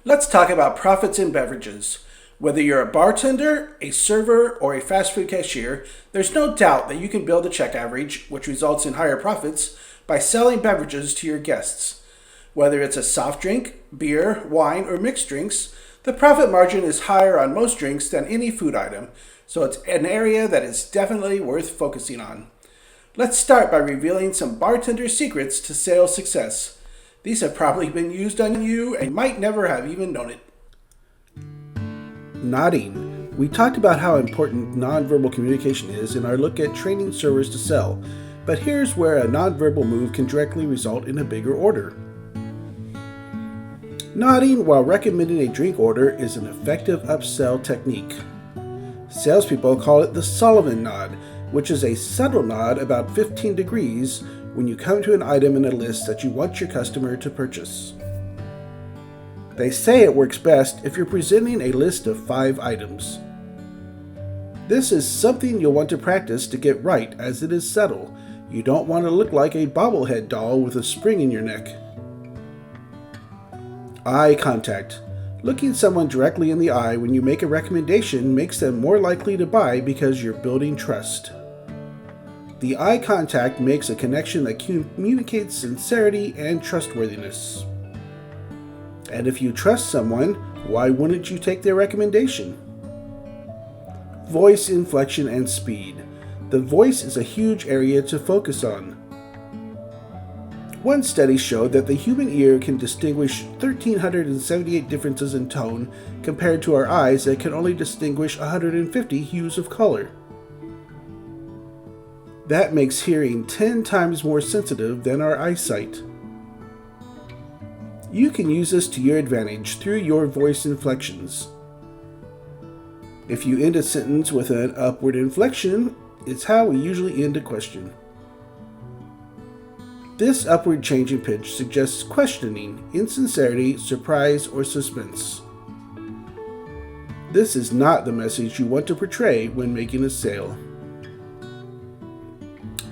Let's talk about profits in beverages. Whether you're a bartender, a server, or a fast food cashier, there's no doubt that you can build a check average, which results in higher profits, by selling beverages to your guests. Whether it's a soft drink, beer, wine, or mixed drinks, the profit margin is higher on most drinks than any food item, so it's an area that is definitely worth focusing on. Let's start by revealing some bartender secrets to sales success. These have probably been used on you and you might never have even known it. Nodding. We talked about how important nonverbal communication is in our look at training servers to sell, but here's where a nonverbal move can directly result in a bigger order. Nodding while recommending a drink order is an effective upsell technique. Salespeople call it the Sullivan nod, which is a subtle nod about 15 degrees when you come to an item in a list that you want your customer to purchase. They say it works best if you're presenting a list of 5 items. This is something you'll want to practice to get right, as it is subtle. You don't want to look like a bobblehead doll with a spring in your neck. Eye contact. Looking someone directly in the eye when you make a recommendation makes them more likely to buy because you're building trust. The eye contact makes a connection that communicates sincerity and trustworthiness. And if you trust someone, why wouldn't you take their recommendation? Voice inflection and speed. The voice is a huge area to focus on. One study showed that the human ear can distinguish 1,378 differences in tone compared to our eyes that can only distinguish 150 hues of color. That makes hearing 10 times more sensitive than our eyesight. You can use this to your advantage through your voice inflections. If you end a sentence with an upward inflection, it's how we usually end a question. This upward change in pitch suggests questioning, insincerity, surprise, or suspense. This is not the message you want to portray when making a sale.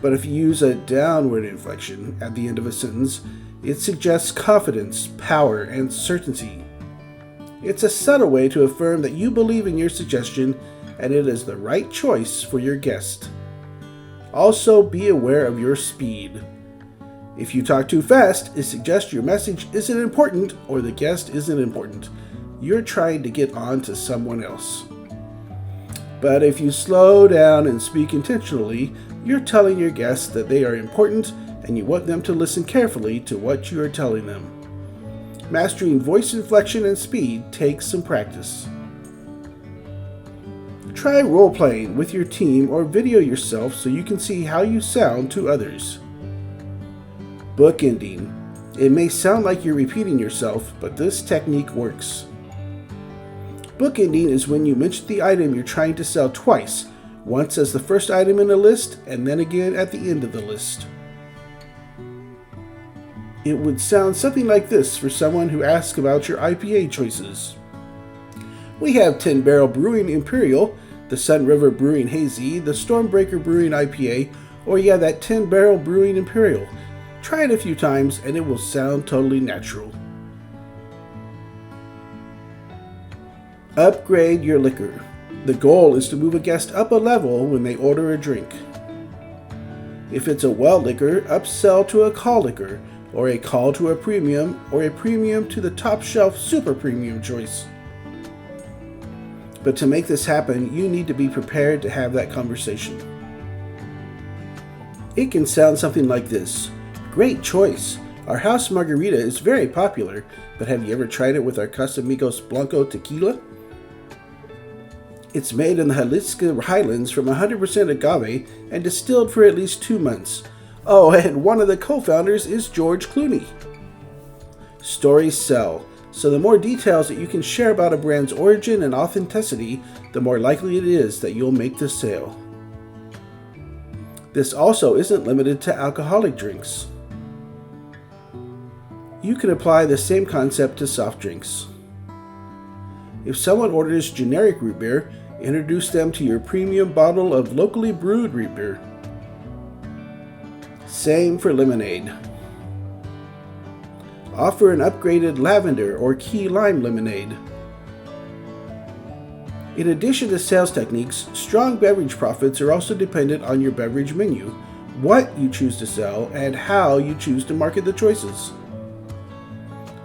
But if you use a downward inflection at the end of a sentence, it suggests confidence, power, and certainty. It's a subtle way to affirm that you believe in your suggestion and it is the right choice for your guest. Also, be aware of your speed. If you talk too fast, it suggests your message isn't important or the guest isn't important. You're trying to get on to someone else. But if you slow down and speak intentionally, you're telling your guests that they are important and you want them to listen carefully to what you are telling them. Mastering voice inflection and speed takes some practice. Try role-playing with your team or video yourself so you can see how you sound to others. Bookending. It may sound like you're repeating yourself, but this technique works. Bookending is when you mention the item you're trying to sell twice, once as the first item in a list and then again at the end of the list. It would sound something like this for someone who asks about your IPA choices. We have 10 Barrel Brewing Imperial, the Sun River Brewing Hazy, the Stormbreaker Brewing IPA, or yeah, that 10 Barrel Brewing Imperial. Try it a few times and it will sound totally natural. Upgrade your liquor. The goal is to move a guest up a level when they order a drink. If it's a well liquor, upsell to a call liquor, or a call to a premium, or a premium to the top shelf super premium choice. But to make this happen, you need to be prepared to have that conversation. It can sound something like this. Great choice. Our house margarita is very popular, but have you ever tried it with our Casamigos Blanco tequila? It's made in the Jalisco Highlands from 100% agave and distilled for at least 2 months. Oh, and one of the co-founders is George Clooney. Stories sell, so the more details that you can share about a brand's origin and authenticity, the more likely it is that you'll make the sale. This also isn't limited to alcoholic drinks. You can apply the same concept to soft drinks. If someone orders generic root beer, introduce them to your premium bottle of locally brewed root beer. Same for lemonade. Offer an upgraded lavender or key lime lemonade. In addition to sales techniques, strong beverage profits are also dependent on your beverage menu, what you choose to sell, and how you choose to market the choices.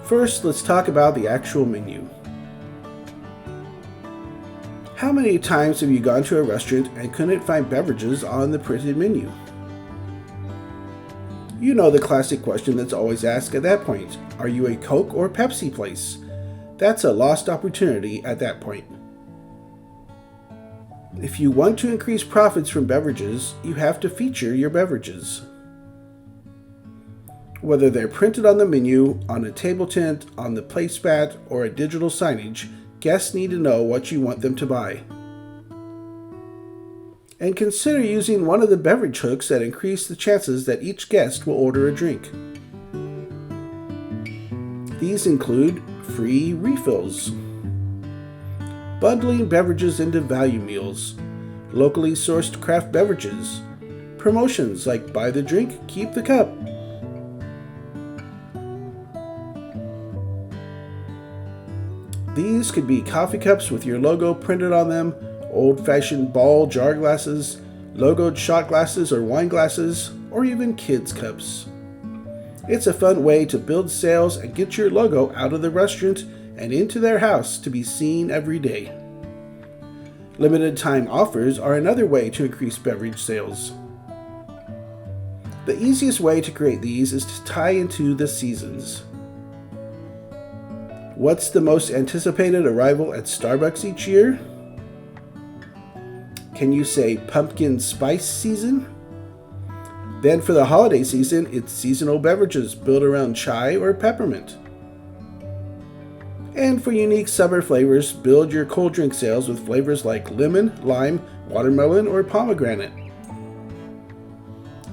First, let's talk about the actual menu. How many times have you gone to a restaurant and couldn't find beverages on the printed menu? You know the classic question that's always asked at that point. Are you a Coke or Pepsi place? That's a lost opportunity at that point. If you want to increase profits from beverages, you have to feature your beverages. Whether they're printed on the menu, on a table tent, on the placemat, or a digital signage, guests need to know what you want them to buy. And consider using one of the beverage hooks that increase the chances that each guest will order a drink. These include free refills, bundling beverages into value meals, locally sourced craft beverages, promotions like buy the drink, keep the cup. These could be coffee cups with your logo printed on them, old-fashioned ball jar glasses, logoed shot glasses or wine glasses, or even kids' cups. It's a fun way to build sales and get your logo out of the restaurant and into their house to be seen every day. Limited time offers are another way to increase beverage sales. The easiest way to create these is to tie into the seasons. What's the most anticipated arrival at Starbucks each year? Can you say pumpkin spice season? Then for the holiday season, it's seasonal beverages built around chai or peppermint. And for unique summer flavors, build your cold drink sales with flavors like lemon, lime, watermelon, or pomegranate.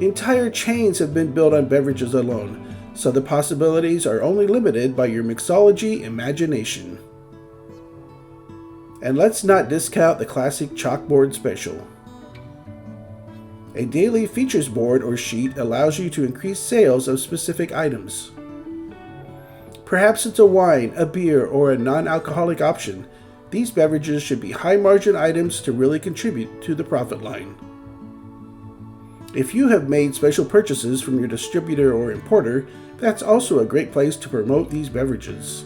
Entire chains have been built on beverages alone, so the possibilities are only limited by your mixology imagination. And let's not discount the classic chalkboard special. A daily features board or sheet allows you to increase sales of specific items. Perhaps it's a wine, a beer, or a non-alcoholic option. These beverages should be high-margin items to really contribute to the profit line. If you have made special purchases from your distributor or importer, that's also a great place to promote these beverages.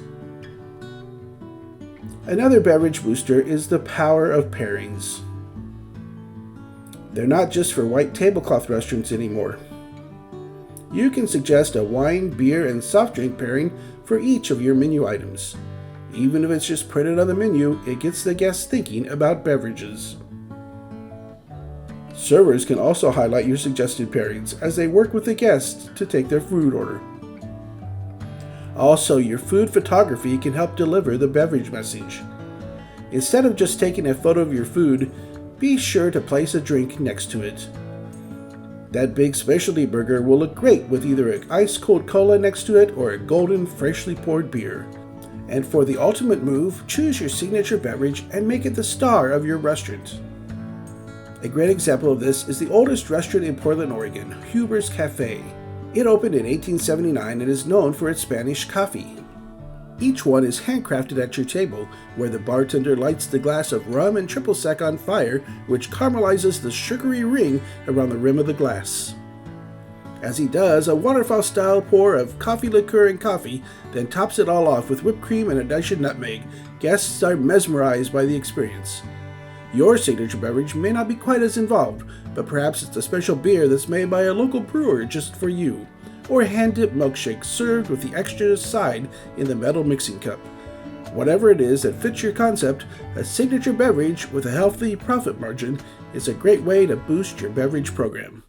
Another beverage booster is the power of pairings. They're not just for white tablecloth restaurants anymore. You can suggest a wine, beer, and soft drink pairing for each of your menu items. Even if it's just printed on the menu, it gets the guests thinking about beverages. Servers can also highlight your suggested pairings as they work with the guests to take their food order. Also, your food photography can help deliver the beverage message. Instead of just taking a photo of your food, be sure to place a drink next to it. That big specialty burger will look great with either an ice cold cola next to it or a golden freshly poured beer. And for the ultimate move, choose your signature beverage and make it the star of your restaurant. A great example of this is the oldest restaurant in Portland, Oregon, Huber's Cafe. It opened in 1879 and is known for its Spanish coffee. Each one is handcrafted at your table, where the bartender lights the glass of rum and triple sec on fire, which caramelizes the sugary ring around the rim of the glass. As he does, a waterfall-style pour of coffee liqueur and coffee, then tops it all off with whipped cream and a dash of nutmeg. Guests are mesmerized by the experience. Your signature beverage may not be quite as involved, but perhaps it's a special beer that's made by a local brewer just for you, or a hand-dipped milkshake served with the extra side in the metal mixing cup. Whatever it is that fits your concept, a signature beverage with a healthy profit margin is a great way to boost your beverage program.